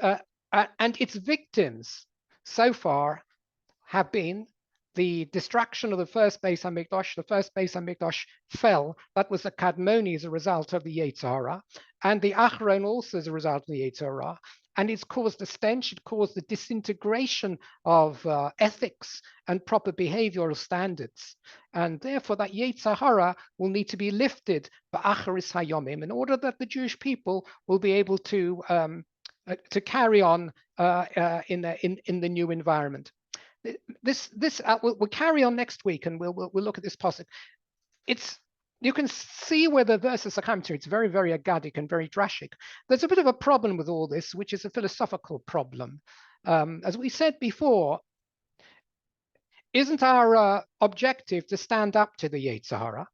its victims so far have been the destruction of the first Beis Hamikdash. The first Beis Hamikdash fell. That was the Kadmoni as a result of the Yetzer Hara, and the Acharon also as a result of the Yetzer Hara. And it's caused a stench. It caused the disintegration of ethics and proper behavioral standards. And therefore, that Yetzer Hara will need to be lifted ba'acharis hayomim in order that the Jewish people will be able to carry on in the new environment. We'll carry on next week, and we'll look at this passage. You can see where the verses are coming to. It's very, very agadic and very drashic. There's a bit of a problem with all this, which is a philosophical problem. As we said before, isn't our objective to stand up to the Yetzer Hara?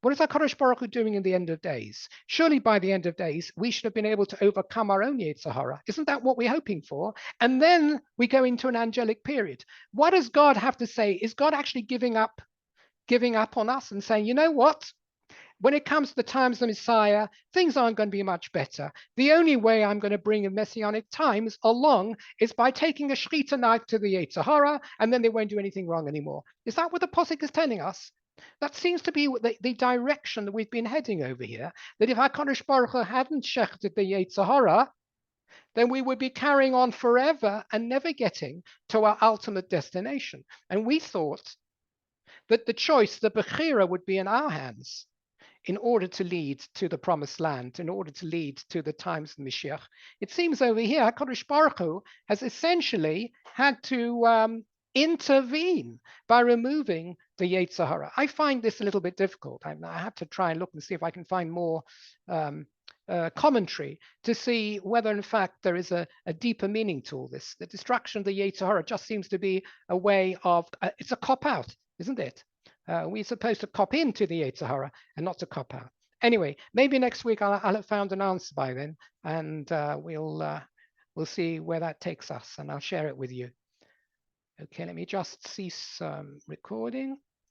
What is HaKadosh Baruch Hu doing in the end of days? Surely by the end of days, we should have been able to overcome our own Yetzer Hara. Isn't that what we're hoping for? And then we go into an angelic period. What does God have to say? Is God actually giving up on us and saying, you know what? When it comes to the times of the Messiah, things aren't going to be much better. The only way I'm going to bring the Messianic times along is by taking a Shechita knife to the Yetzer Hara, and then they won't do anything wrong anymore. Is that what the Pasuk is telling us? That seems to be the direction that we've been heading over here, that if HaKadosh Baruch Hu hadn't shechted the Yetzer Hara, then we would be carrying on forever and never getting to our ultimate destination. And we thought that the choice, the Bechira, would be in our hands in order to lead to the promised land, in order to lead to the times of Mashiach. It seems over here, HaKadosh Baruch Hu has essentially had to intervene by removing the Yetzer Hara. I find this a little bit difficult. I have to try and look and see if I can find more um, commentary to see whether in fact there is a deeper meaning to all this. The destruction of the Yetzer Hara just seems to be a way of, it's a cop out, isn't it? We're supposed to cop into the Yetzer Hara and not to cop out. Anyway, maybe next week I'll have found an answer by then, and we'll see where that takes us, and I'll share it with you. Okay, let me just cease recording.